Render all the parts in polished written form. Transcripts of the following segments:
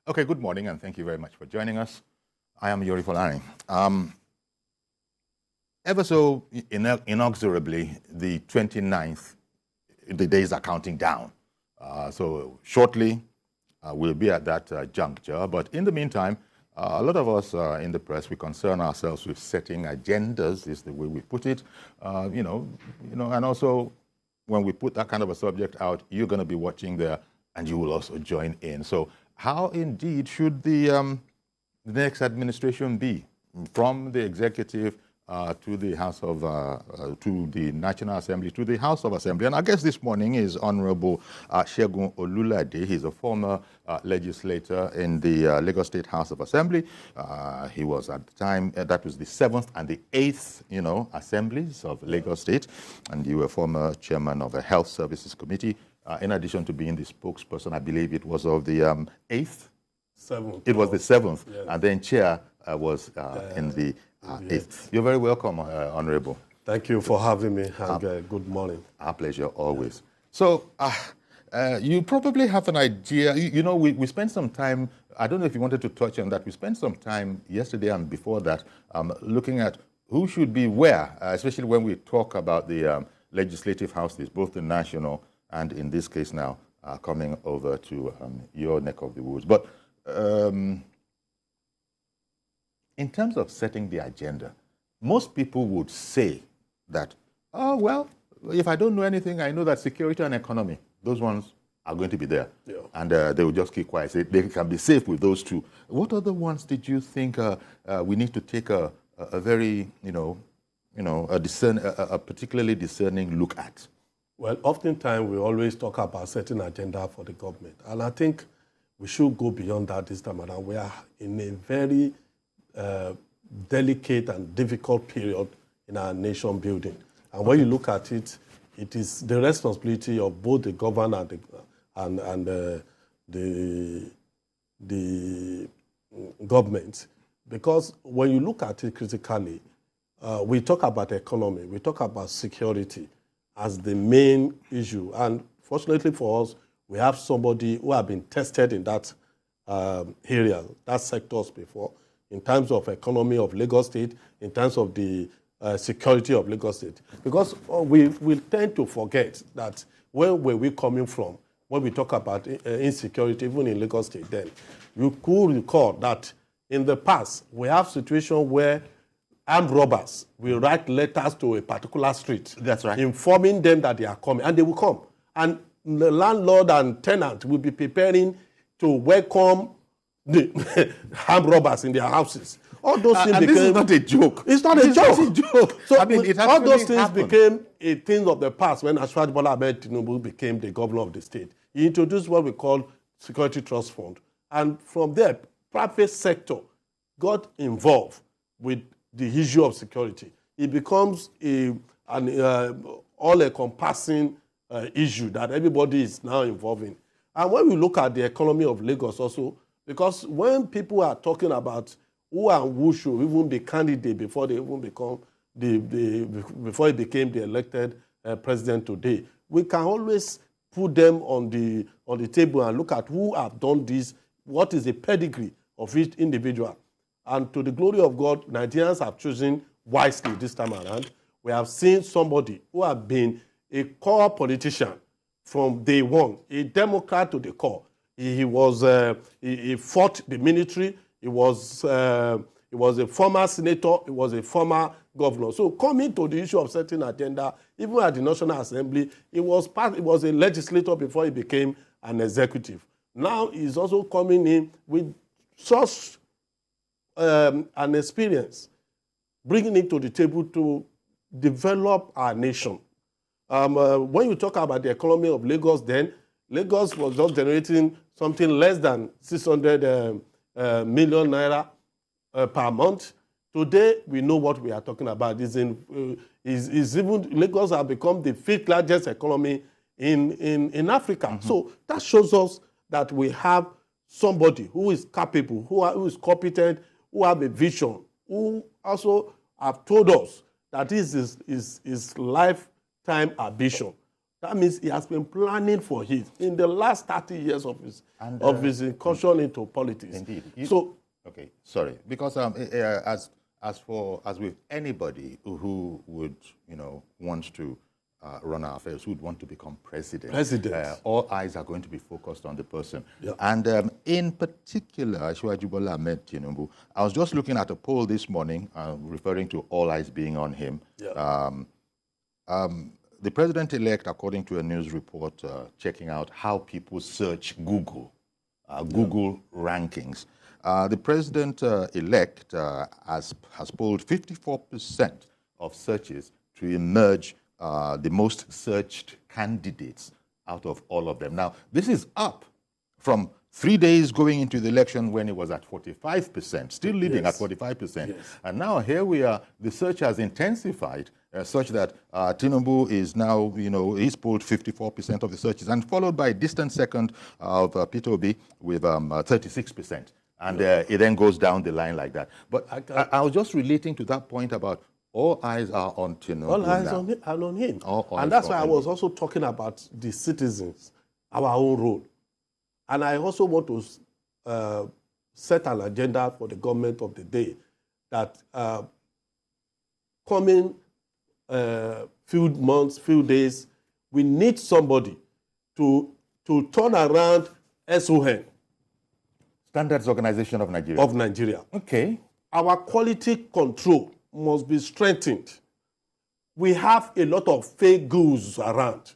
Okay, good morning, and thank you very much for joining us. I am Yori Folani. Ever so inexorably, the 29th, the days are counting down. So shortly, we'll be at that juncture. But in the meantime, a lot of us in the press, we concern ourselves with setting agendas, is the way we put it. And also when we put that kind of a subject out, you're going to be watching there, and you will also join in. So how indeed should the next administration be, from the executive to the House of, to the National Assembly, to the House of Assembly? And I guess this morning is Honorable Segun Olulade. He's a former legislator in the Lagos State House of Assembly. He was at the time, that was the 7th and the 8th, assemblies of Lagos State. And you were former chairman of the Health Services Committee. In addition to being the spokesperson, I believe it was of the 8th? 7th. It was the 7th, yes. And then chair was in the 8th. You're very welcome, Honorable. Thank you for having me, and good morning. Our pleasure, always. So, you probably have an idea. We spent some time, I don't know if you wanted to touch on that, we spent some time yesterday and before that looking at who should be where, especially when we talk about the legislative houses, both the national and in this case now, coming over to your neck of the woods. But in terms of setting the agenda, most people would say that, oh, well, if I don't know anything, I know that security and economy, those ones are going to be there. Yeah. And they will just keep quiet. They can be safe with those two. What other ones did you think we need to take a very, a particularly discerning look at? Well, oftentimes we always talk about setting agenda for the government. And I think we should go beyond that this time around. We are in a very delicate and difficult period in our nation building. And when you look at it, it is the responsibility of both the government and the government. Because when you look at it critically, we talk about economy, we talk about security as the main issue. And fortunately for us, we have somebody who have been tested in that area, that sectors before, in terms of economy of Lagos State, in terms of the security of Lagos State. Because we tend to forget that where were we coming from when we talk about insecurity, even in Lagos State then. You could recall that in the past, we have situations where armed robbers will write letters to a particular street. That's right. Informing them that they are coming, and they will come. And the landlord and tenant will be preparing to welcome the armed robbers in their houses. All those things became... this is not a joke. It's not a joke. So I mean, it all those things happened. became a thing of the past when Ashwaji Bola Ahmed Tinubu became the governor of the state. He introduced what we call Security Trust Fund. And from there, private sector got involved with the issue of security. It becomes an all-encompassing issue that everybody is now involved in. And when we look at the economy of Lagos also, because when people are talking about who and who should even be candidate before they even become before he became the elected president today, we can always put them on the table and look at who have done this, what is the pedigree of each individual. And to the glory of God, Nigerians have chosen wisely this time around. We have seen somebody who has been a core politician from day one, a Democrat to the core. He fought the military. He was a former senator. He was a former governor. So coming to the issue of setting agenda, even at the National Assembly, he was a legislator before he became an executive. Now he's also coming in with such an experience, bringing it to the table to develop our nation. When you talk about the economy of Lagos then, Lagos was just generating something less than 600 million naira per month. Today, we know what we are talking about. Even Lagos has become the 5th largest economy in Africa. Mm-hmm. So that shows us that we have somebody who is capable, who is competent, who have a vision, who also have told us that this is his lifetime ambition. That means he has been planning for it in the last 30 years of his incursion into politics. Indeed. Okay, sorry. Because as with anybody who would, want to run our affairs, who would want to become president, all eyes are going to be focused on the person. Yeah. And in particular, Asiwaju Bola Ahmed Tinubu, I was just looking at a poll this morning, referring to all eyes being on him. Yeah. The president-elect, according to a news report, checking out how people search Google, Google rankings. The president-elect has polled 54% of searches to emerge the most searched candidates out of all of them. Now, this is up from 3 days going into the election when it was at 45%, still leading at 45%. Yes. And now here we are, the search has intensified such that Tinubu is now, he's polled 54% of the searches, and followed by a distant second of Peter Obi with 36%. And it then goes down the line like that. But I was just relating to that point about all eyes are on Tinubu. All eyes now. are on him. And that's why I was also talking about the citizens, our own role. And I also want to set an agenda for the government of the day that coming few months, few days, we need somebody to turn around SON. Standards Organization of Nigeria. Okay. Our quality control must be strengthened. We have a lot of fake goods around.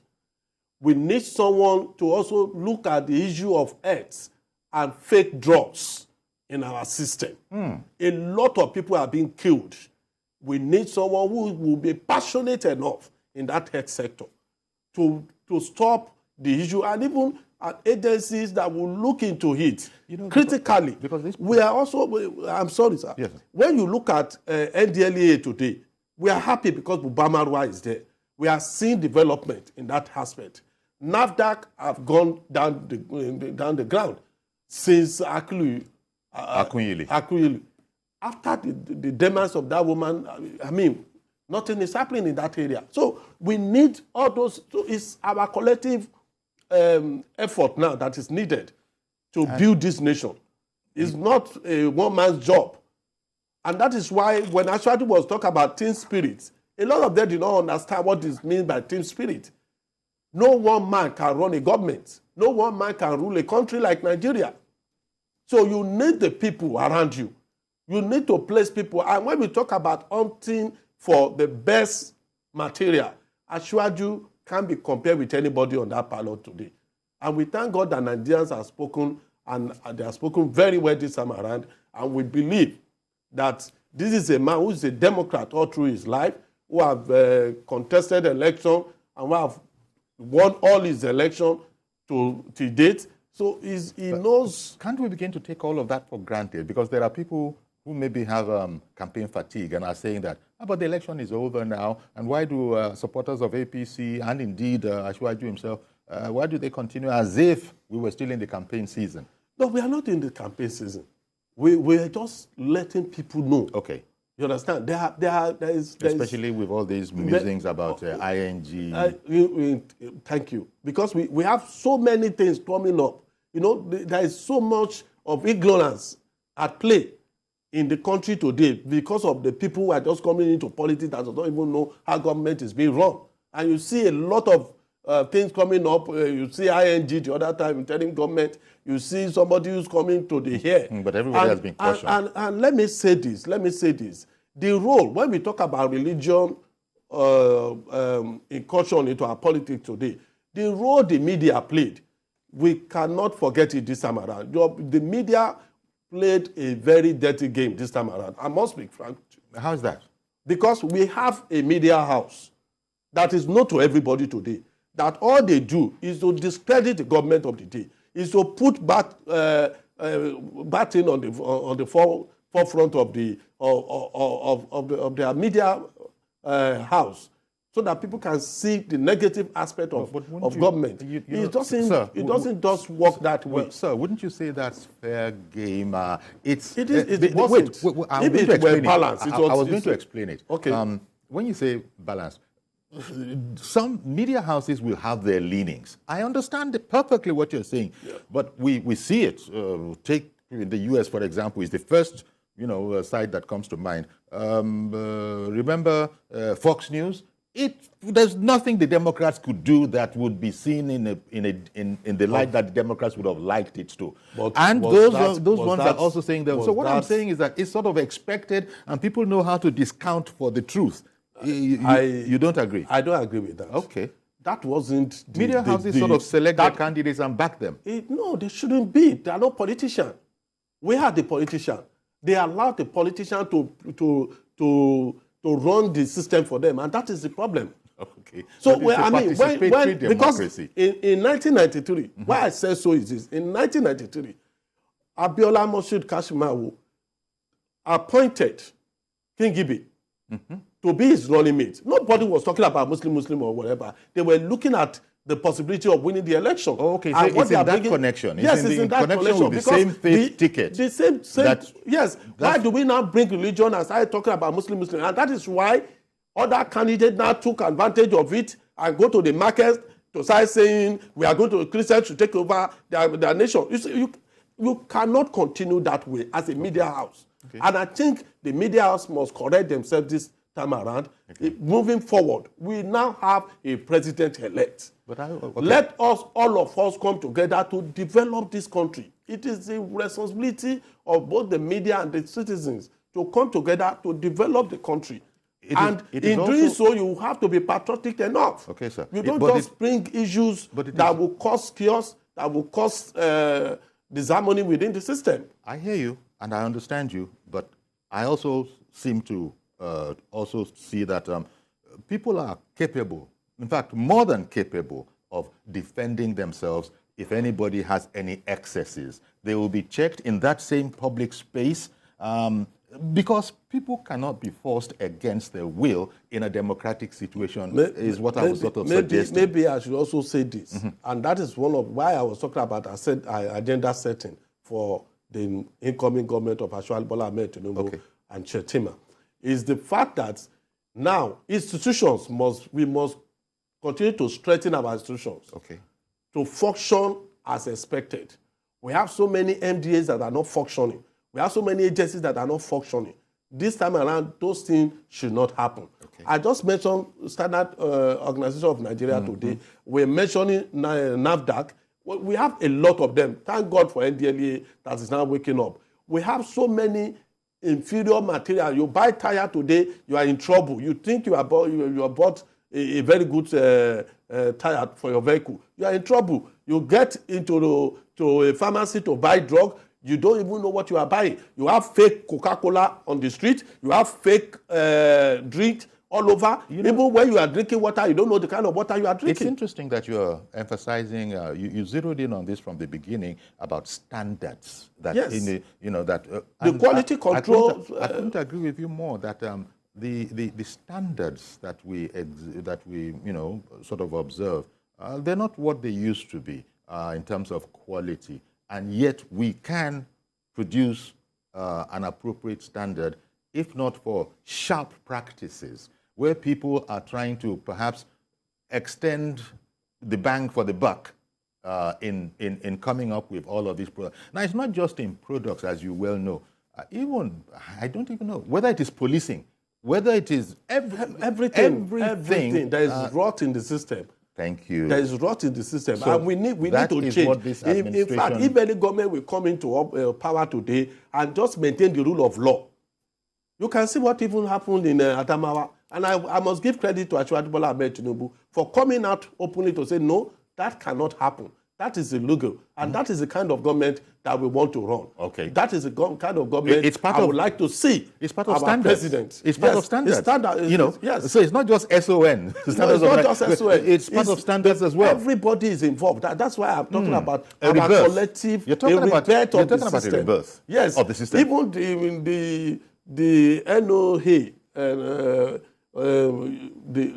We need someone to also look at the issue of health and fake drugs in our system. A lot of people are being killed. We need someone who will be passionate enough in that health sector to stop the issue, and even agencies that will look into it critically. Because we are also, I'm sorry, sir. Yes. When you look at NDLEA today, we are happy because Bubamarwa is there. We are seeing development in that aspect. NAFDAC have gone down the ground since Akunyili. After the demise of that woman, nothing is happening in that area. So we need all those. So it's our collective effort now that is needed to build this nation. It's not a one-man's job. And that is why when Ashwati was talking about team spirit, a lot of them did not understand what is meant by team spirit. No one man can run a government. No one man can rule a country like Nigeria. So you need the people around you. You need to place people. And when we talk about hunting for the best material, Ashwaju can't be compared with anybody on that ballot today. And we thank God that Nigerians have spoken, and they have spoken very well this time around. And we believe that this is a man who is a Democrat all through his life, who have contested election and who have won all his election to date. So he knows. Can't we begin to take all of that for granted? Because there are people who maybe have campaign fatigue and are saying that, but the election is over now, and why do supporters of APC and indeed Ashwaju himself, why do they continue as if we were still in the campaign season? No, we are not in the campaign season. We are just letting people know. Okay. You understand? Especially with all these musings about ING. Thank you. Because we have so many things coming up. There is so much of ignorance at play in the country today because of the people who are just coming into politics that don't even know how government is being run. And you see a lot of things coming up. You see ING the other time telling government. You see somebody who's coming to the here. But everybody has been cautioned. And let me say this. The role, when we talk about religion incursion into our politics today, the role the media played, we cannot forget it this time around. The media played a very dirty game this time around. I must be frank. How is that? Because we have a media house that is known to everybody today, that all they do is to discredit the government of the day, is to put back in on the forefront of their media house, so that people can see the negative aspect of government. It doesn't just work that way. Well, sir, wouldn't you say that's fair game? I was going to explain it. Okay. When you say balance, some media houses will have their leanings. I understand perfectly what you're saying, but we see it. Take in the U.S., for example, is the first site that comes to mind. Remember Fox News? There's nothing the Democrats could do that would be seen in the light that the Democrats would have liked it to. And those ones are also saying that. So what I'm saying is that it's sort of expected, and people know how to discount for the truth. You don't agree? I don't agree with that. Okay. That wasn't media houses sort of select their candidates and back them. No, they shouldn't be. They are not politicians. We are the politician. They allowed the politician to run the system for them, and that is the problem. Okay. So because in 1993, why I say so is this: in 1993, Abiola Moshood Kashimawo appointed King Gibi to be his running mate. Nobody was talking about Muslim or whatever. They were looking at the possibility of winning the election. Oh, okay, so it's in that connection. Yes, it's in that connection. With the same faith ticket. The same yes. Why do we now bring religion and start talking about Muslim? And that is why other candidates now took advantage of it and go to the market to start saying we are going to Christians to take over their nation. You cannot continue that way as a media house. Okay. And I think the media house must correct themselves this time around. Okay. Moving forward, we now have a president-elect. Let us, all of us, come together to develop this country. It is the responsibility of both the media and the citizens to come together to develop the country. Doing so, you have to be patriotic enough. Okay, sir. You don't just bring issues that will cause chaos, that will cause disharmony within the system. I hear you, and I understand you, but I also seem to also see that people are capable, in fact, more than capable of defending themselves if anybody has any excesses. They will be checked in that same public space because people cannot be forced against their will in a democratic situation, is what I was sort of suggesting. Maybe I should also say this, and that is one of why I was talking about agenda setting for the incoming government of Ashwali Bola Ahmed Tinubu and Shetima, is the fact that now institutions must continue to strengthen our institutions to function as expected. We have so many MDAs that are not functioning. We have so many agencies that are not functioning. This time around, those things should not happen. I just mentioned Standard Organization of Nigeria today. We're mentioning NAFDAC. We have a lot of them. Thank God for NDLEA that is now waking up. We have so many inferior material. You buy tire today, you are in trouble. You think you bought a very good tire for your vehicle. You are in trouble. You get into a pharmacy to buy drug. You don't even know what you are buying. You have fake Coca-Cola on the street. You have fake drink all over. Even when you are drinking water, you don't know the kind of water you are drinking. It's interesting that you are emphasizing, you zeroed in on this from the beginning about standards. That the quality control. I couldn't agree with you more that the standards that we sort of observe, they're not what they used to be in terms of quality. And yet we can produce an appropriate standard, if not for sharp practices, where people are trying to perhaps extend the bang for the buck in coming up with all of these products. Now, it's not just in products, as you well know. I don't even know whether it is policing, whether it is everything. There is rot in the system. Thank you. There is rot in the system, so and we need to change. In fact, if any government will come into power today and just maintain the rule of law, you can see what even happened in Adamawa. And I must give credit to Ashwali Bola Ahmed Tinubu for coming out openly to say, no, that cannot happen. That is illegal. And that is the kind of government that we want to run. Okay. That is the kind of government I would like to see. It's part of standards. President. It's part of standards. It's standard, yes. So it's not just SON. It's not just SON. It's part of standards as well. Everybody is involved. That's why I'm talking about our collective rebirth of the rebirth yes. of the system. Even the NOA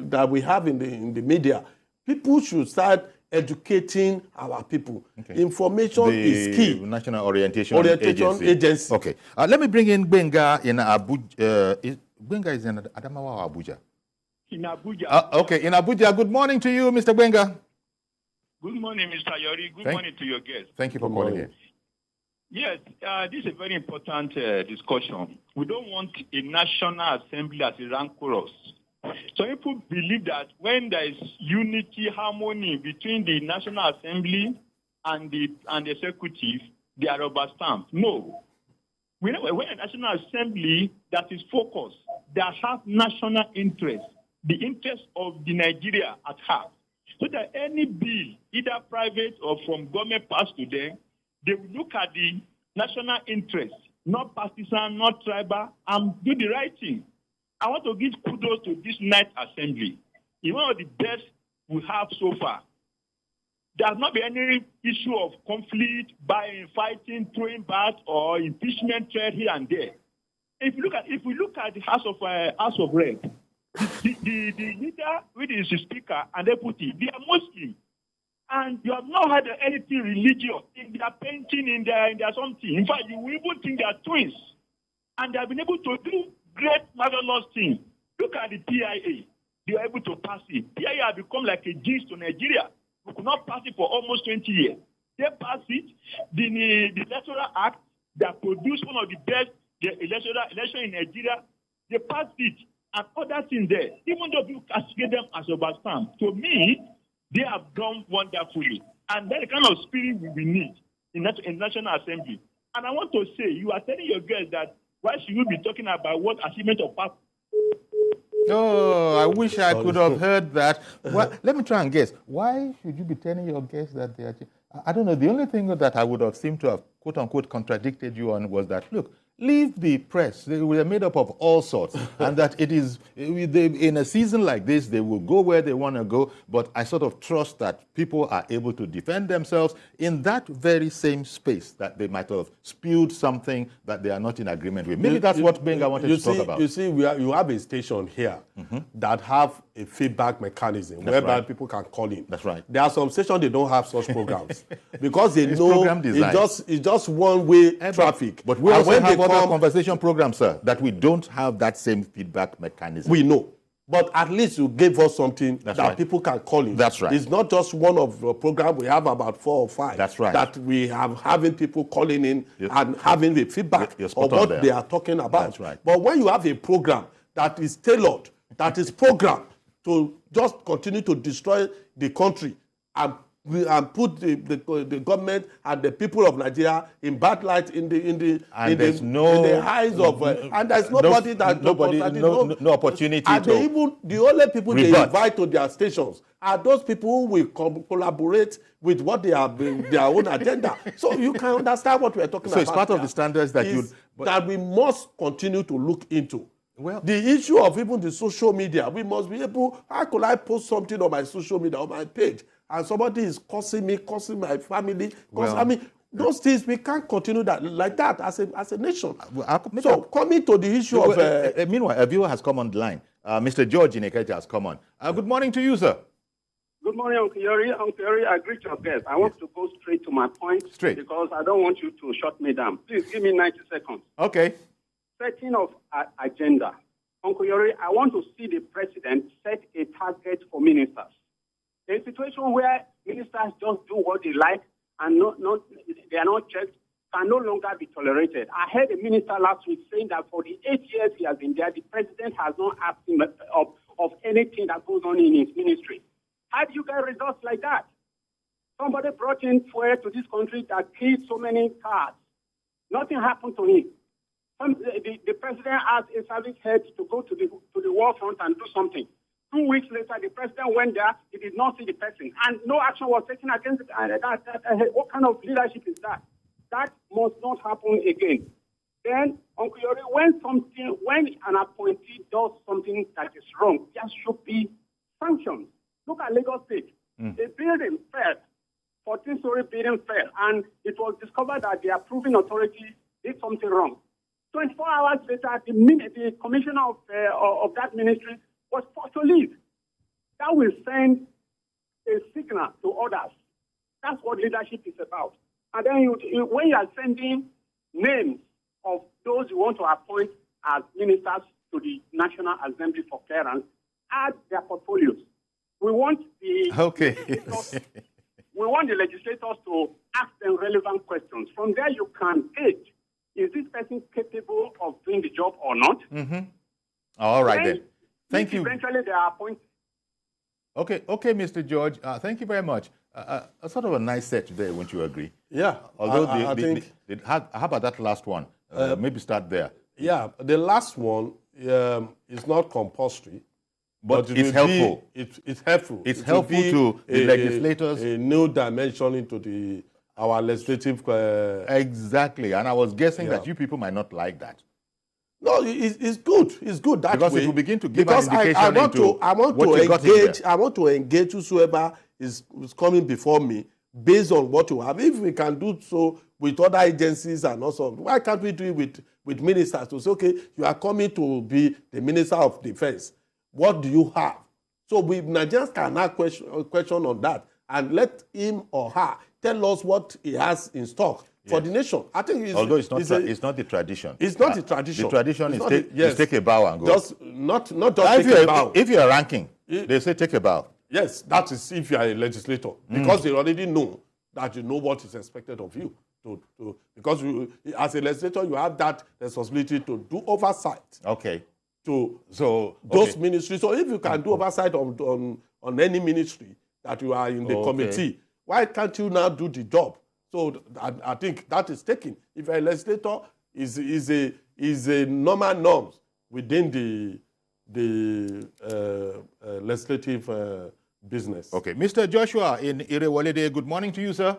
that we have in the media, people should start educating our people. Okay. Information is key. National Orientation Agency. Okay. Let me bring in Gbenga in Abuja. Gbenga is in Adamawa or Abuja? in Abuja. Okay, in Abuja. Good morning to you, Mr. Benga. Good morning, Mr. Yori. Good morning to your guests. Thank you for calling in. Yes, this is a very important discussion. We don't want a National Assembly as a rank chorus. Some people believe that when there is unity, harmony between the National Assembly and the executive, they are rubber stamped. No. When a National Assembly that is focused, that has national interest, the interest of the Nigeria at heart, so that any bill, either private or from government passed to them, they will look at the national interest, not partisan, not tribal, and do the right thing. I want to give kudos to this night assembly. It's one of the best we have so far. There has not been any issue of conflict, buying, fighting, throwing back, or impeachment threat here and there. If we look at the House of Rep, the leader, which is the Speaker and Deputy, they are Muslim. And you have not had anything religious in their painting, in their something. In fact, you will even think they are twins. And they have been able to do great, marvelous things. Look at the PIA. They are able to pass it. PIA have become like a jinx to Nigeria. We could not pass it for almost 20 years. They passed it. The Electoral Act that produced one of the best election in Nigeria, they passed it. And other things there. Even though you castigate them as overstand, to me, they have done wonderfully. And that's the kind of spirit we need in National Assembly. And I want to say, you are telling your girls that why should you be talking about what achievement of past? Oh, I wish I could have heard that. Well, let me try and guess. Why should you be telling your guests that they are... I don't know. The only thing that I would have seemed to have, quote unquote, contradicted you on was that, look, leave the press. They were made up of all sorts. And that it is, in a season like this, they will go where they want to go. But I sort of trust that people are able to defend themselves in that very same space that they might have spewed something that they are not in agreement with. Maybe that's what Benga wanted to talk about. You see, you have a station here that have a feedback mechanism whereby people can call in. That's right. There are some stations they don't have such programs because they It's know program design. it's just one-way traffic. But we also have other conversation programs, sir, that we don't have that same feedback mechanism. We know. But at least you gave us something That's that right. people can call in. That's right. It's not just one of the program. We have about 4 or 5. That's right. That we have having people calling in and having the feedback You're of spot on what there. they are talking about. That's right. But when you have a program that is tailored, that is programmed to just continue to destroy the country and put the government and the people of Nigeria in bad light in the eyes of and there's nobody no opportunity and to even the only people rebut. they invite to their stations are those people who will collaborate with what they have their own agenda. So you can understand what we're talking about. So it's part of the standards that that we must continue to look into. Well, the issue of even the social media, we must be able, how could I post something on my social media, on my page, and somebody is cursing me, cursing my family? I mean, those things, we can't continue that like that as a nation. So coming to the issue of... meanwhile, a viewer has come on the line. Mr. George in Ikeja has come on. Good morning to you, sir. Good morning, Uncle Yori. Uncle Yori, I greet your guest. I want to go straight to my point. Straight. Because I don't want you to shut me down. Please give me 90 seconds. Okay. Setting of agenda. Uncle Yori, I want to see the president set a target for ministers. A situation where ministers just do what they like and they are not checked can no longer be tolerated. I heard a minister last week saying that for the 8 years he has been there, the president has not asked him of anything that goes on in his ministry. How do you get results like that? Somebody brought in fuel to this country that killed so many cars. Nothing happened to him. The president asked a service head to go to the war front and do something. 2 weeks later, the president went there. He did not see the person, and no action was taken against it. What kind of leadership is that? That must not happen again. Then, Uncle Yori, when an appointee does something that is wrong, there should be sanctions. Look at Lagos State. A building fell, 14-story building fell, and it was discovered that the approving authority did something wrong. 24 hours later, the commissioner of that ministry was forced to leave. That will send a signal to others. That's what leadership is about. And then when you are sending names of those you want to appoint as ministers to the National Assembly for clearance, add their portfolios. We want the we want the legislators to ask them relevant questions. From there, you can gauge, is this person capable of doing the job or not? All right, then. Thank you. Eventually, they are appointed. Okay, Mr. George. Thank you very much. A sort of a nice set today, won't you agree? Yeah. Although I think. how about that last one? Maybe start there. Yeah, the last one is not compulsory. But it's helpful. It's helpful. It's helpful to the legislators. A new dimension into our legislative. Exactly, and I was guessing that you people might not like that. No, it's good. It's good that because way. it will begin to give because an indication I want to engage whosoever is coming before me based on what you have. If we can do so with other agencies and also, why can't we do it with ministers to say, okay, you are coming to be the Minister of Defense. What do you have? So Nigerians can ask question on that and let him or her tell us what he has in stock for the nation. I think although it's not the tradition. It's not the tradition. The tradition is take a bow and go. Just not just take a bow. If you are ranking, they say take a bow. Yes, that is if you are a legislator, because they already know that you know what is expected of you. Because as a legislator, you have that responsibility to do oversight. Okay. To those ministries. So if you can do oversight on any ministry that you are in the committee, why can't you now do the job? So I think that is taken. If a legislator is a normal norms within the legislative business. Okay, Mr. Joshua in Irewolede, good morning to you, sir.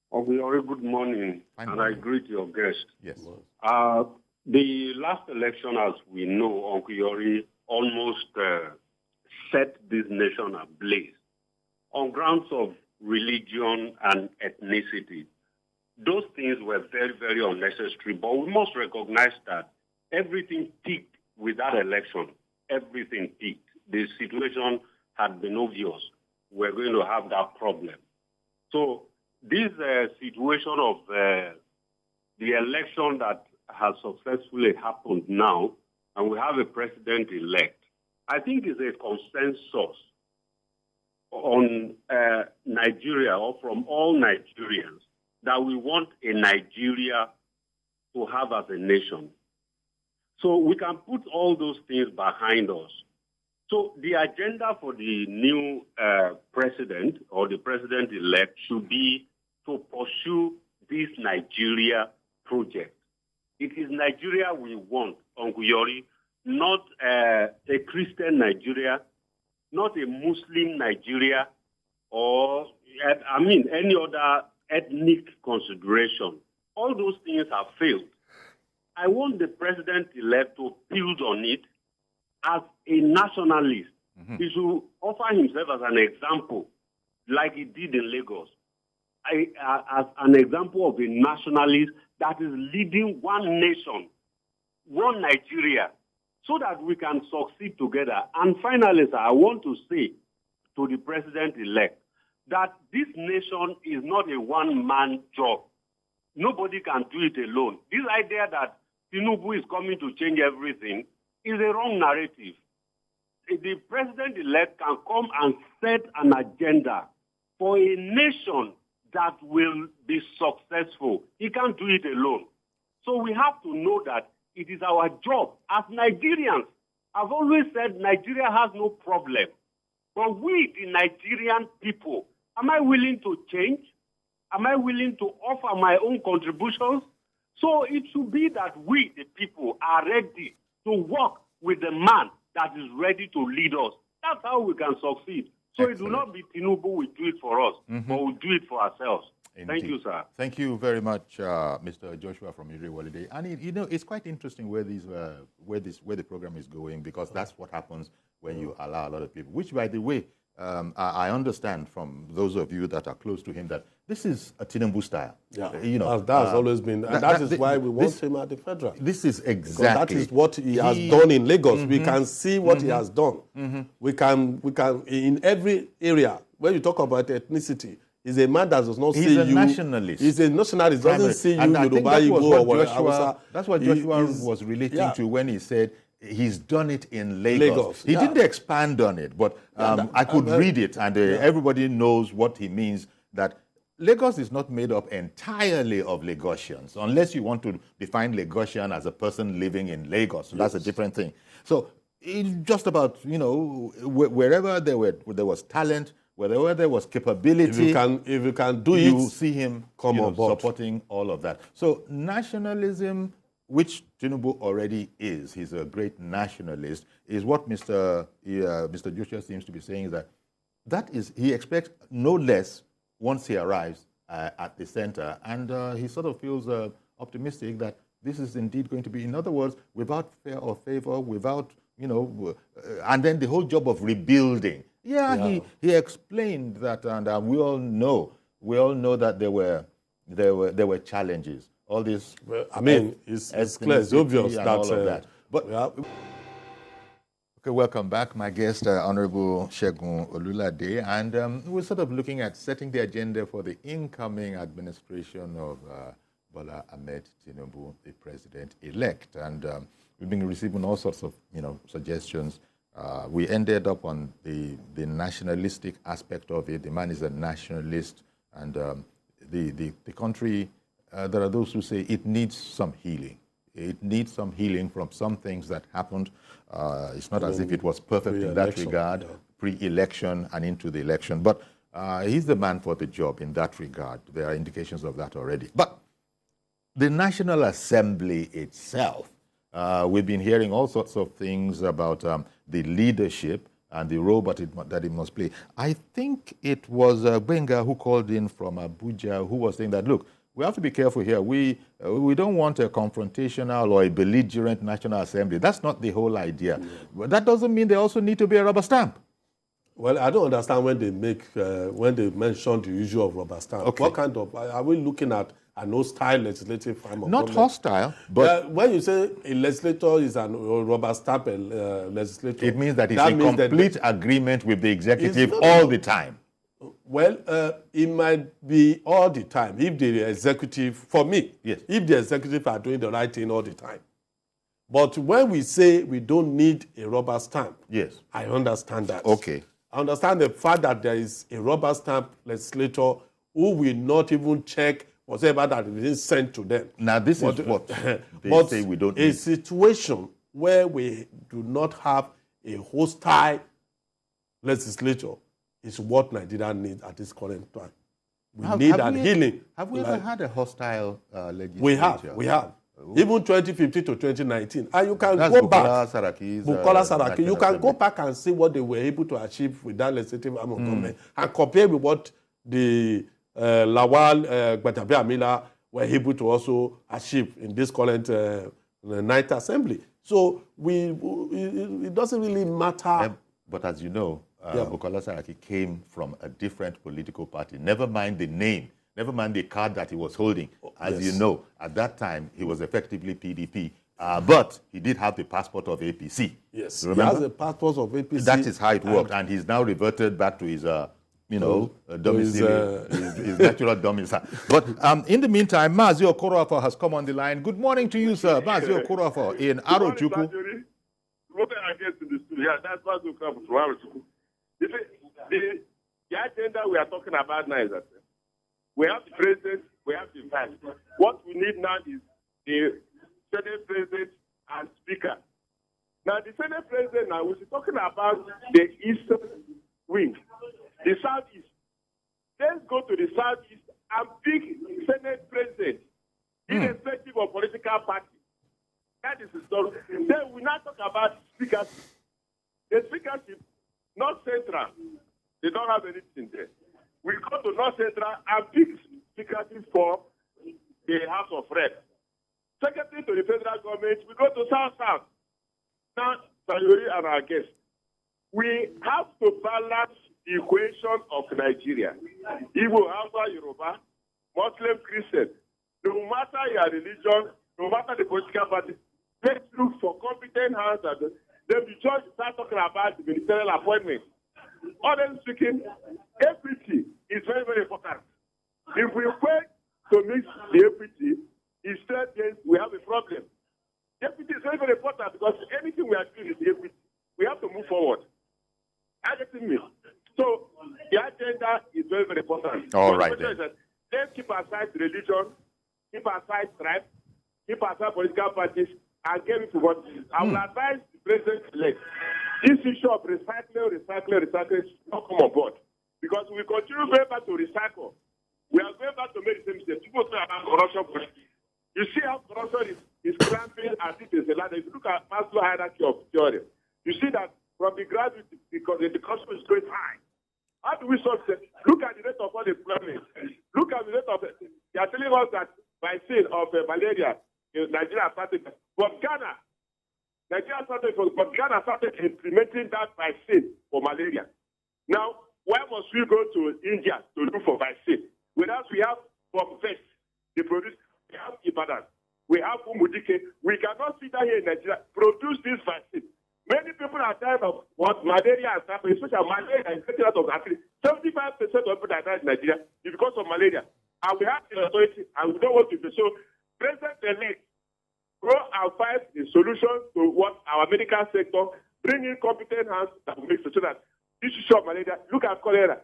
Good morning, and I greet your guest. Yes. The last election, as we know, Uncle Yori almost set this nation ablaze on grounds of religion and ethnicity. Those things were very, very unnecessary, but we must recognize that everything peaked with that election. Everything peaked. The situation had been obvious. We're going to have that problem. So this situation of the election that has successfully happened now, and we have a president-elect, I think is a consensus on Nigeria, or from all Nigerians, that we want a Nigeria to have as a nation. So we can put all those things behind us. So the agenda for the new president or the president-elect should be to pursue this Nigeria project. It is Nigeria we want, Uncle Yori, not a Christian Nigeria, not a Muslim Nigeria, or, any other ethnic consideration. All those things have failed. I want the president-elect to build on it as a nationalist. He should offer himself as an example, like he did in Lagos, as an example of a nationalist that is leading one nation, one Nigeria, so that we can succeed together. And finally, sir, I want to say to the president-elect that this nation is not a one-man job. Nobody can do it alone. This idea that Tinubu is coming to change everything is a wrong narrative. The president-elect can come and set an agenda for a nation that will be successful. He can't do it alone. So we have to know that it is our job as Nigerians. I've always said Nigeria has no problem. But we, the Nigerian people, am I willing to change? Am I willing to offer my own contributions? So it should be that we, the people, are ready to work with the man that is ready to lead us. That's how we can succeed. So Excellent. It will not be Tinubu will do it for us, but we'll do it for ourselves. Indeed. Thank you, sir. Thank you very much, Mr. Joshua from Irewolede. And it's quite interesting where the program is going, because that's what happens when you allow a lot of people. Which, by the way, I understand from those of you that are close to him that this is a Tinubu style. Yeah, that's always been, and that is why we want him at the federal. This is exactly. Because that is what he has done in Lagos. We can see what he has done. We can in every area where you talk about ethnicity. He's a man that does not see you. He's a nationalist. He's a nationalist. Doesn't see you, Yoruba, Igbo, or Hausa. That's what Joshua was relating to when he said he's done it in Lagos. He yeah. didn't expand on it, but I could read it, and everybody knows what he means, that Lagos is not made up entirely of Lagosians, unless you want to define Lagosian as a person living in Lagos. So that's a different thing. So it's just about, wherever there was talent, wherever there was capability, if you can do you it, see him come on board. supporting all of that. So nationalism, which Tinubu already is, he's a great nationalist, is what Mr. Joshua seems to be saying, that is, he expects no less once he arrives at the center, and he sort of feels optimistic that this is indeed going to be, in other words, without fear or favor, without, and then the whole job of rebuilding. Yeah. He explained that, and we all know that there were challenges. All this. Well, I mean, it's clear, it's obvious that, all of that. But okay, welcome back, my guest, Honorable Segun Olulade, and we're sort of looking at setting the agenda for the incoming administration of Bola Ahmed Tinubu, the president-elect, and we've been receiving all sorts of suggestions. We ended up on the nationalistic aspect of it. The man is a nationalist, and the country. There are those who say it needs some healing. It needs some healing from some things that happened. It's not as if it was perfect in that regard, pre-election and into the election. But he's the man for the job in that regard. There are indications of that already. But the National Assembly itself, we've been hearing all sorts of things about the leadership and the role that it must play. I think it was Benga who called in from Abuja who was saying that, look, we have to be careful here. We don't want a confrontational or a belligerent National Assembly. That's not the whole idea. But that doesn't mean they also need to be a rubber stamp. Well, I don't understand when they mention the issue of rubber stamp. Okay. What kind of, are we looking at an hostile legislative farm of Not government? hostile, but when you say a legislator is a rubber stamp legislator, it means that it's a complete agreement with the executive all the time. Well, it might be all the time if the executive, for me, yes, if the executive are doing the right thing all the time. But when we say we don't need a rubber stamp, yes, I understand that. Okay. I understand the fact that there is a rubber stamp legislator who will not even check whatever that is sent to them. Now, this is what they say we don't need. A situation where we do not have a hostile legislator is what Nigeria needs at this current time. We need that healing. Have we ever had a hostile legislature? We have. Even 2015 to 2019. And you can That's go back. Bukola Saraki. You can go back and see what they were able to achieve with that legislative arm of government and compare with what the Lawal, Gbatabe Amila were able to also achieve in this current Ninth Assembly. So it doesn't really matter. But as you know, Bukola Saraki came from a different political party. Never mind the name, never mind the card that he was holding. As you know, at that time, he was effectively PDP. But he did have the passport of APC. Yes, remember? He has the passport of APC. That is how it worked. And he's now reverted back to his, domicile, his natural domicile. But in the meantime, Mazi Okoroafo has come on the line. Good morning to you, sir. Mazi Okoroafo in Arochukwu. Yeah, that's what will come from Arochukwu. The agenda we are talking about now is that we have the president, we have the vice. What we need now is the Senate president and speaker. Now, the Senate president now, we're talking about the eastern wing, the southeast. Let's go to the southeast and pick Senate president, irrespective of political party. That is the story. Then we now talk about speakership. The speakership, North Central, they don't have anything there. We go to North Central and pick speakership for the House of Reps. Secretary to the federal government, we go to South. Now, Sayori and our guests, we have to balance the equation of Nigeria. Igbo, Hausa, Yoruba, Muslim, Christian, no matter your religion, no matter the political party, let's look for competent hands and then the judge start talking about the ministerial appointment. Honestly speaking, equity is very, very important. If we wait to mix the equity, instead we have a problem. Equity is very, very important because anything we are doing is equity. We have to move forward. Understand me? So the agenda is very, very important. All right. Let's keep aside religion, keep aside tribe, keep aside political parties, and get into what I will advise the president-elect. This issue of recycling should not come on board. Because we continue going back to recycle. We are going back to make the same mistake. People say about corruption. You see how corruption is clamping as it is a ladder. If you look at Maslow hierarchy of theory, you see that from the graduate, because the corruption is going high. How do we solve it? Look at the rate of unemployment. Look at the rate of, they are telling us that vaccine of malaria in Nigeria started. But Ghana started implementing that vaccine for malaria. Now, why must we go to India to look for vaccine? Whereas we have from Vest, they produce, we have Ibadan, we have Umudike. We cannot sit down here in Nigeria, produce this vaccine. Many people are dying of what malaria and stuff, especially malaria is getting out of the country. 75% of people that die in Nigeria is because of malaria. And we have the authority, and we don't want to do so. President-elect, go and find a solution to what our medical sector, bring in competent hands that will make sure that this issue of malaria, look at cholera.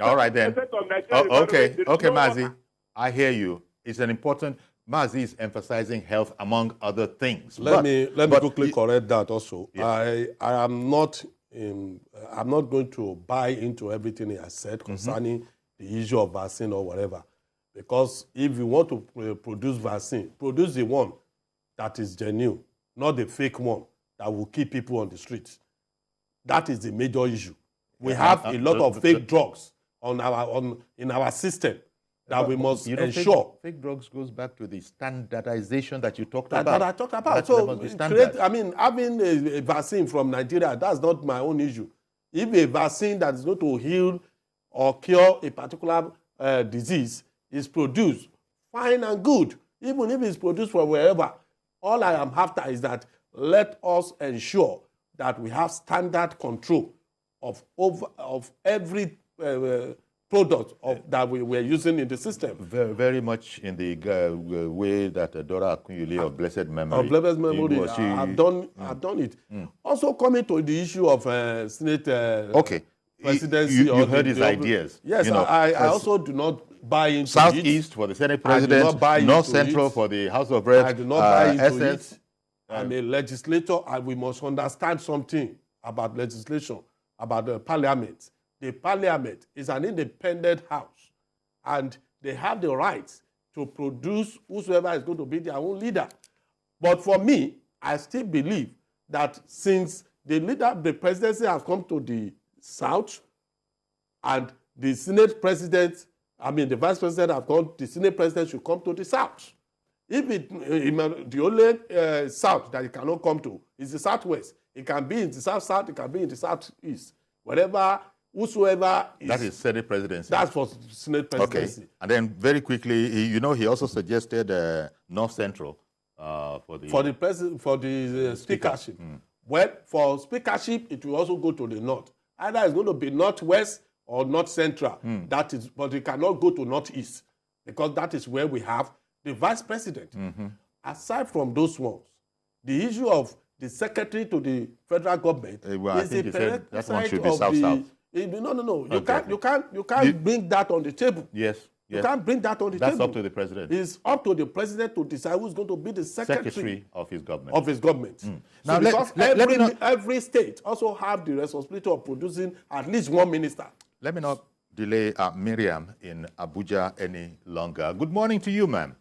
All right then. Okay, Mazi, I hear you. It's an important. Mazi is emphasizing health among other things. Let me quickly correct that also. Yeah. I'm not going to buy into everything he has said concerning the issue of vaccine or whatever. Because if you want to produce vaccine, produce the one that is genuine, not the fake one that will keep people on the streets. That is the major issue. We have a lot of fake drugs in our system that we must ensure. Fake drugs goes back to the standardization that you talked about. That I talked about. Having a vaccine from Nigeria, that's not my own issue. If a vaccine that is going to heal or cure a particular disease is produced, fine and good. Even if it's produced from wherever, all I am after is that let us ensure that we have standard control of every product that we were using in the system. Very, very much in the way that Dora Akunyili of blessed memory. Of blessed memory, I've done it. Also coming to the issue of Senate presidency. You heard his ideas. Yes, I also do not buy into Southeast for the Senate President, North Central for the House of Reps. I do not buy into it. I'm a legislator, and we must understand something about legislation, about the parliament. The parliament is an independent house, and they have the right to produce whosoever is going to be their own leader. But for me, I still believe that since the presidency has come to the South, and the Senate president, the vice president have gone, the Senate president should come to the South. If the only South that it cannot come to is the Southwest, it can be in the South-South, it can be in the Southeast. Whatever, whosoever is... That is Senate presidency. That's for Senate presidency. Okay. And then very quickly, he also suggested North Central for the speakership. Well, for speakership, it will also go to the North. Either it's going to be Northwest or North Central. That is, but it cannot go to Northeast, because that is where we have the vice president. Aside from those ones, the issue of the secretary to the federal government is a prerequisite of the... No. You can't bring that on the table. Yes. You can't bring that on the table. That's up to the president. It's up to the president to decide who's going to be the secretary of his government. Now, because every state also have the responsibility of producing at least one minister. Let me not delay Miriam in Abuja any longer. Good morning to you, ma'am.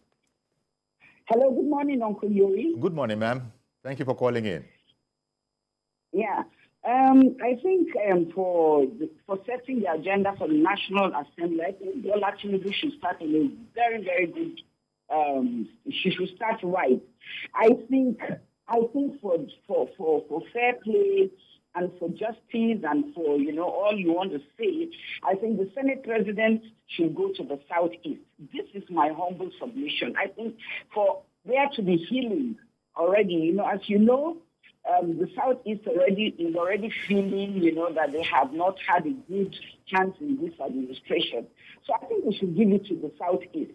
Hello, good morning, Uncle Yuri. Good morning, ma'am. Thank you for calling in. Yeah. I think for setting the agenda for the National Assembly, I think Bola Tinubu should start in a very, very good. She should start right. I think for fair play and for justice and for all you want to say, I think the Senate President should go to the Southeast. This is my humble submission. I think for there to be healing already, as you know. The Southeast is already feeling, that they have not had a good chance in this administration. So I think we should give it to the Southeast.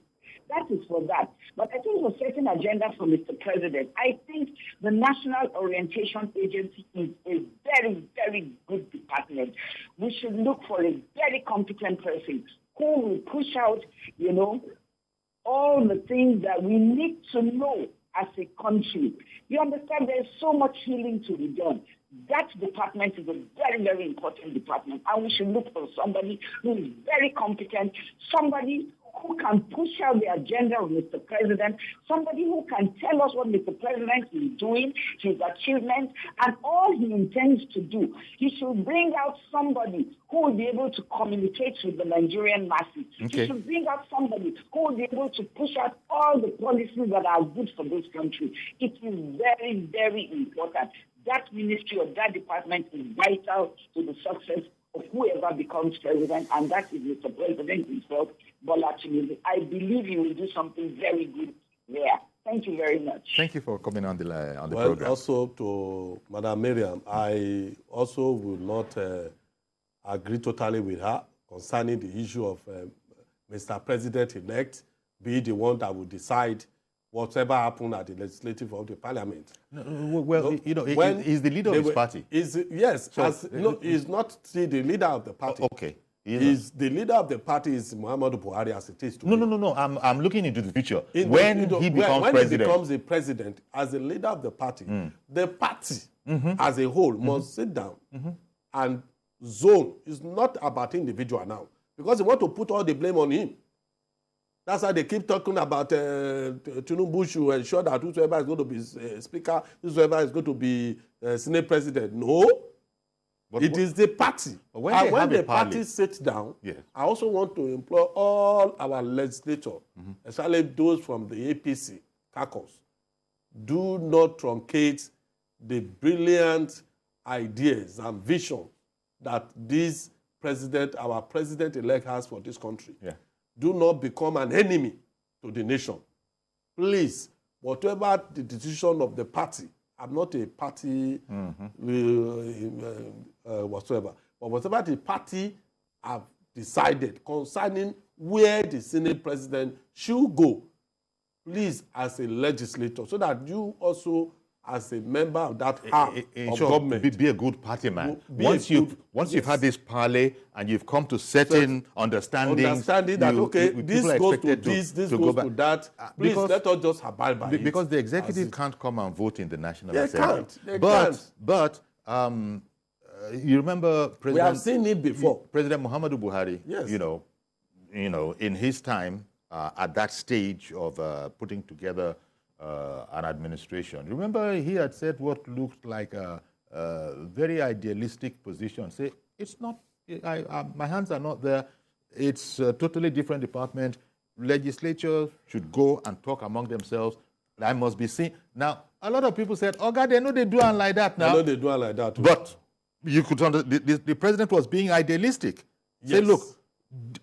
That is for that. But I think for setting agenda for Mr. President, I think the National Orientation Agency is a very, very good department. We should look for a very competent person who will push out, all the things that we need to know as a country. You understand, there's so much healing to be done. That department is a very, very important department. And we should look for somebody who is very competent, somebody who can push out the agenda of Mr. President, somebody who can tell us what Mr. President is doing, his achievements, and all he intends to do. He should bring out somebody who will be able to communicate with the Nigerian masses. Okay. He should bring out somebody who will be able to push out all the policies that are good for this country. It is very, very important. That ministry or that department is vital to the success of whoever becomes president, and that is Mr. President himself, Bola Tinubu. I believe he will do something very good there. Thank you very much. Thank you for coming on the Well, program. also to Madam Miriam, I also will not agree totally with her concerning the issue of Mr. President-elect be the one that will decide whatever happened at the legislative of the parliament. Well, When he's the leader of his party. Yes, So, he's not still the leader of the party. Okay. He's the leader of the party is Muhammadu Buhari as it is today. No. I'm looking into the future. When He becomes a president, as a leader of the party, the party as a whole must sit down and zone. It's not about individual now, because they want to put all the blame on him. That's why they keep talking about Tinubu should ensure that whoever is going to be speaker, whoever is going to be Senate president. No. But it is the party. When When the party sits down, yes. I also want to implore all our legislators, especially those from the APC caucus, do not truncate the brilliant ideas and vision that this president, our president-elect, has for this country. Yeah. Do not become an enemy to the nation. Please, whatever the decision of the party, I'm not a party whatsoever, but whatever the party have decided concerning where the Senate president should go, please, as a legislator, so that you also, as a member of that arm of government, be a good party man. Once you've had this parley and you've come to certain understanding that this goes to this goes to that, please let us just abide by it. Because the executive can't come and vote in the National They Assembly. can't. But you remember We have seen it before. President Muhammadu Buhari. Yes. In his time at that stage of putting together an administration. Remember, he had said what looked like a very idealistic position. Say, it's not, my hands are not there. It's a totally different department. Legislature should go and talk among themselves. I must be seen. Now, a lot of people said, oh, God, they know they do it like that now. I know they do it like that too. But you could the president was being idealistic. Say, look,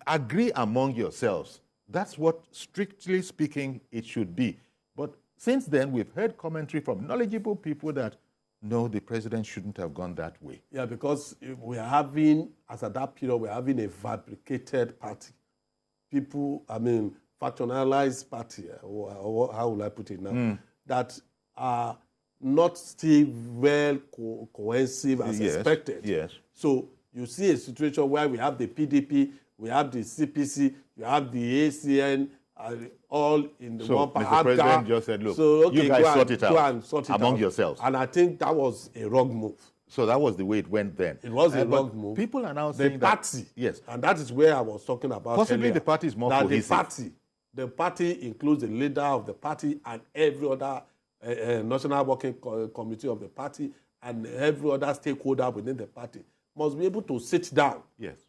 agree among yourselves. That's what, strictly speaking, it should be. But since then, we've heard commentary from knowledgeable people that, no, the president shouldn't have gone that way. Yeah, because we are having, as at that period, we're having a fabricated party. Factionalized party, or how will I put it now, that are not still well cohesive as expected. Yes. So you see a situation where we have the PDP, we have the CPC, you have the ACN, all in the one part. Mr. President just said, look, you guys sort it out among yourselves. And I think that was a wrong move. So that was the way it went then. It was a wrong move. People are now saying the party, yes. And that is where I was talking about Possibly earlier, the party is more that cohesive. The party includes the leader of the party and every other national working committee of the party and every other stakeholder within the party must be able to sit down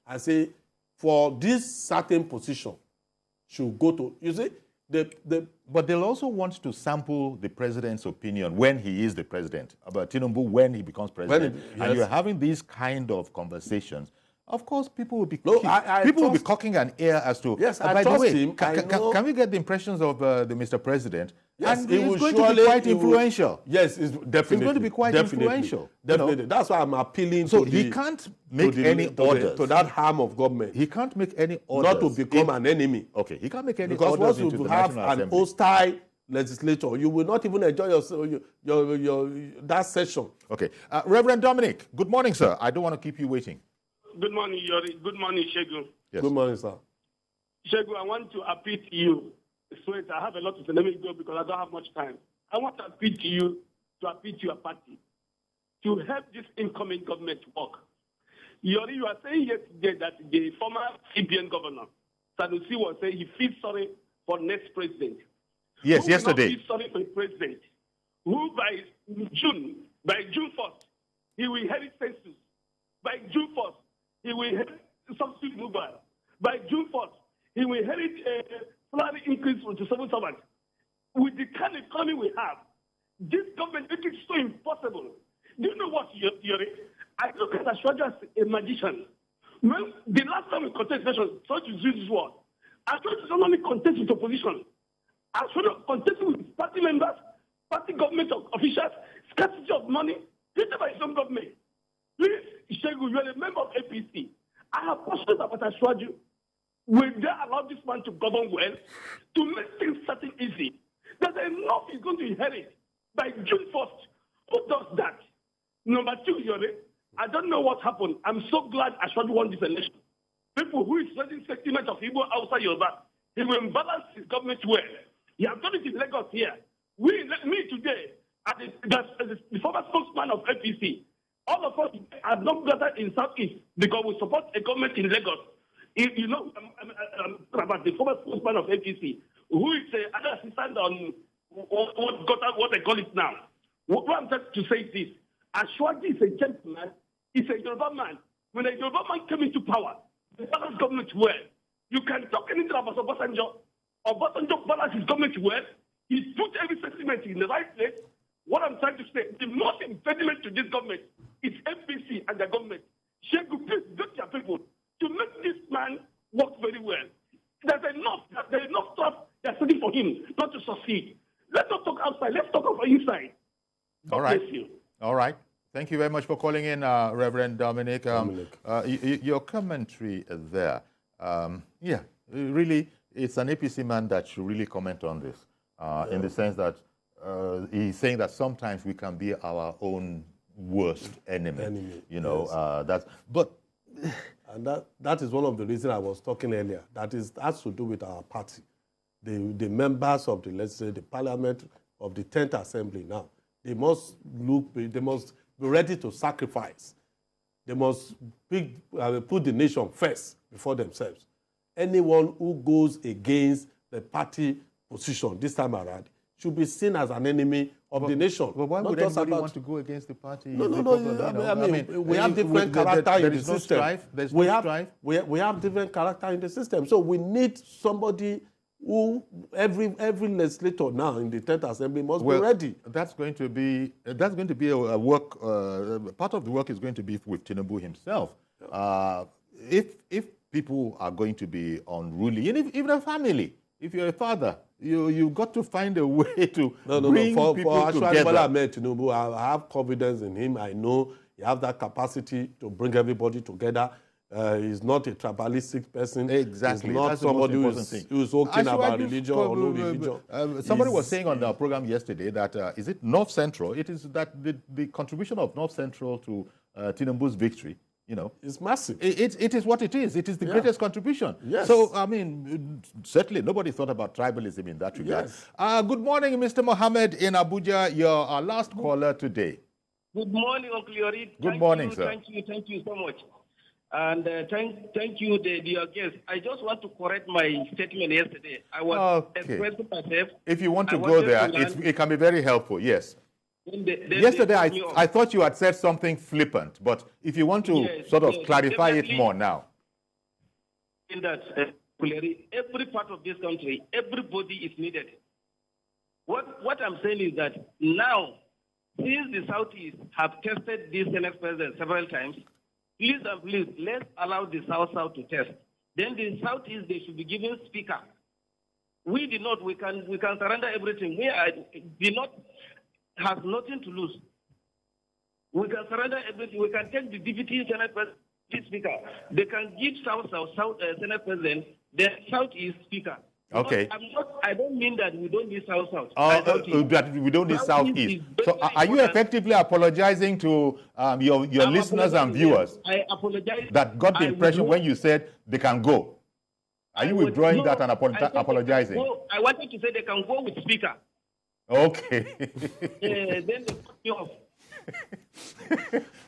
and say, for this certain position, should go to, you see, but they'll also want to sample the president's opinion when he is the president, about Tinubu when he becomes president. And you're having these kind of conversations. of course, people will be I will be cocking an ear as to. Yes, I by trust the way, him. Can we get the impressions of the Mr. President? Yes, and it it's will going to be quite influential. Yes, it's definitely. It's going to be quite influential. Definitely. That's why I'm appealing so to he can't make any orders to that harm of government. He can't make any orders. Not to become an enemy. Okay, he can't make any because orders once into you the have National an Assembly. hostile legislator, you will not even enjoy your that session. Okay, Reverend Dominic. Good morning, sir. I don't want to keep you waiting. Good morning, Yori. Good morning, Segun. Yes. Good morning, sir. Segun, I want to appeal to you. Sweet, I have a lot to say. Let me go because I don't have much time. I want to appeal to you, to appeal to your party, to help this incoming government work. Yori, you are saying yesterday that the former CBN governor, Sanusi, was saying he feels sorry for next president. Yes, who yesterday. Will not feel sorry for the president, who by June 1st, he will inherit census. By June 1st, he will inherit subsidy removal. By June 1st, he will inherit a salary increase for the civil servant. With the kind of economy we have, this government makes it so impossible. Do you know what, Yuri? I look at Ashwaja as a magician. When the last time we contested election, so to use this word, Ashwaja not only contest with opposition, Ashwaja contested with party members, party government officials, scarcity of money, created by his own government. Please, Segun, you are a member of APC. I have questions about Ashwaja. Will they allow this man to govern well, to make things certain easy? There's enough he's going to inherit by June 1st. Who does that? Number two, Yore, I don't know what happened. I'm so glad Ashwaja won this election. People who is spreading sentiment of Igbo outside Yoruba, he will balance his government well. He has done it in Lagos here. Me today, as the former spokesman of APC, all of us are not gathered in Southeast because we support a government in Lagos. You know, I'm about the former spokesman of APC, who is an assistant on what they call it now. What I'm trying to say is this. Ashwaji is a gentleman. He's a Yoruba man. When a Yoruba man came into power, the balance government well. You can talk anything about Obasanjo. Obasanjo balance his government well. He put every sentiment in the right place. What I'm trying to say, the most impediment to this government is APC and the government. Segun, please get your people to make this man work very well. There's enough stuff that's sitting for him not to succeed. Let's not talk outside. Let's talk about inside. God bless you. All right. Thank you very much for calling in, Reverend Dominic. Your commentary there, really, it's an APC man that should really comment on this, in the sense that he's saying that sometimes we can be our own worst enemy. You know, yes. And that is one of the reasons I was talking earlier. That's to do with our party. The members of the parliament of the 10th Assembly now, they must be ready to sacrifice. They must put the nation first before themselves. Anyone who goes against the party position this time around should be seen as an enemy of the nation. But why would anybody want to go against the party? No. We have different character in the system. There's no strife. We have different character in the system. So we need somebody who every legislator now in the 10th Assembly must be ready. That's going to be a work. Part of the work is going to be with Tinubu himself. If people are going to be unruly, even a family, if you're a father, you've got to find a way to bring people together. Tinubu, I have confidence in him. I know he has that capacity to bring everybody together. He's not a tribalistic person. Exactly. He's not That's somebody who's talking about religion or no religion. Somebody was saying on the program yesterday that, is it North Central? It is that the contribution of North Central to Tinubu's victory, you know, it's massive. It is what it is. It is the greatest contribution. Yes. So, I mean, certainly nobody thought about tribalism in that regard. Yes. Good morning, Mr. Mohammed in Abuja. You're our last caller today. Good morning, Uncle Yori. Good morning, sir. Thank you so much. And thank you, dear guest. I just want to correct my statement yesterday. I was expressing myself. If you want to go there, it can be very helpful, yes. Yesterday, I thought you had said something flippant, but if you want to sort of clarify it more now. In that, every part of this country, everybody is needed. What I'm saying is that now, since the Southeast have tested this Senate president several times, please and please, let's allow the South to test. Then the Southeast, they should be given speaker. We did not. We can surrender everything. The North has nothing to lose. We can surrender everything. We can take the deputy Senate President speaker. They can give South Senate President, the Southeast speaker. Okay. I don't mean that we don't need South. That we don't need Southeast. So are you effectively apologizing to your listeners and viewers? I apologize. That got the impression when you said they can go. Are you withdrawing that and apologizing? No, I wanted to say they can go with speaker. Okay. Then they put me off.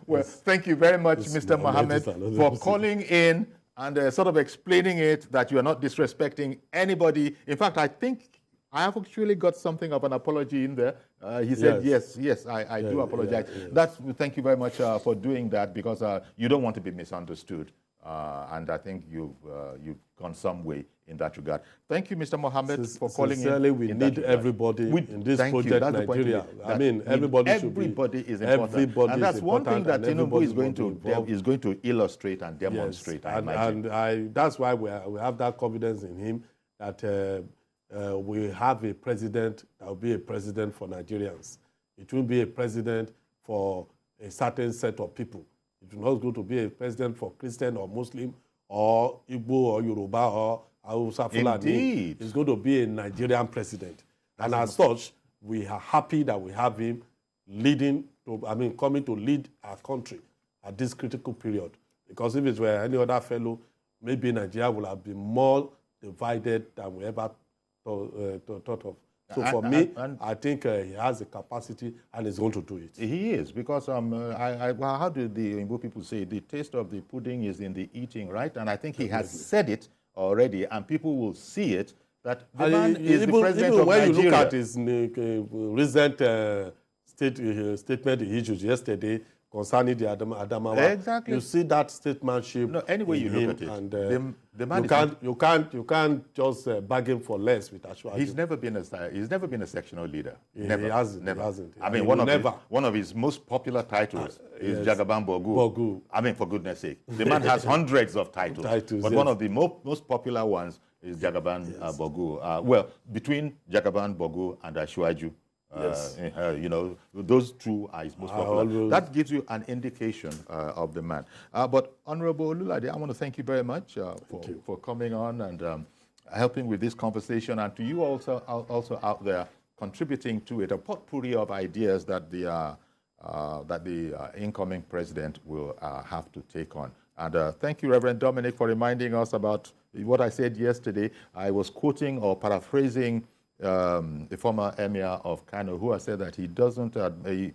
Well, thank you very much, Mr. Mohammed, for calling in and sort of explaining it, that you are not disrespecting anybody. In fact, I think I have actually got something of an apology in there. He said, yes, I do apologize. Thank you very much for doing that, because you don't want to be misunderstood. And I think you've gone some way in that regard. Thank you, Mr. Mohammed, for calling in. Sincerely, we need everybody in this project, Nigeria. I mean, everybody is important. Everybody and that's one thing that Tinubu is going to illustrate and demonstrate. Yes. And that's why we have that confidence in him, that we have a president that will be a president for Nigerians. It will be a president for a certain set of people. It will not go to be a president for Christian or Muslim or Igbo or Yoruba or Hausa Fulani. Indeed. It's going to be a Nigerian president. And as such, we are happy that we have him coming to lead our country at this critical period. Because if it were any other fellow, maybe Nigeria would have been more divided than we ever thought of. So for me, I think he has the capacity and is going to do it. He is, because how do the Igbo people say, the taste of the pudding is in the eating, right? And I think he has said it already, and people will see it, that the man is the president of Nigeria. When you look at his recent statement he issued yesterday concerning the Adamawa, exactly. You see that statesmanship. No, anyway you look at it, and the man you can't just bargain for less with Ashwaji. He's never been a sectional leader. He hasn't. I mean, one of his most popular titles is Jagaban Bogu. I mean, for goodness sake, the man has hundreds of titles, but one of the most popular ones is Jagaban Bogu. Well, between Jagaban Bogu and Ashwaji. Those two are his most popular. That gives you an indication of the man. But Honorable Olulade, I want to thank you very much for coming on and helping with this conversation, and to you also out there contributing to it, a potpourri of ideas that the incoming president will have to take on. And thank you, Reverend Dominic, for reminding us about what I said yesterday. I was quoting or paraphrasing the former emir of Kano, who has said that he doesn't, he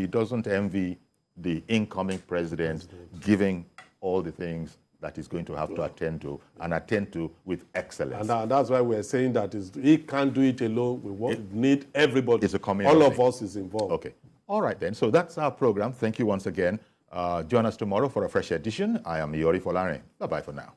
doesn't envy the incoming president giving all the things that he's going to have to attend to with excellence. And that's why we're saying that he can't do it alone. We need everybody. It's a community. All of us is involved. Okay. All right then. So that's our program. Thank you once again. Join us tomorrow for a fresh edition. I am Yori Folare. Bye-bye for now.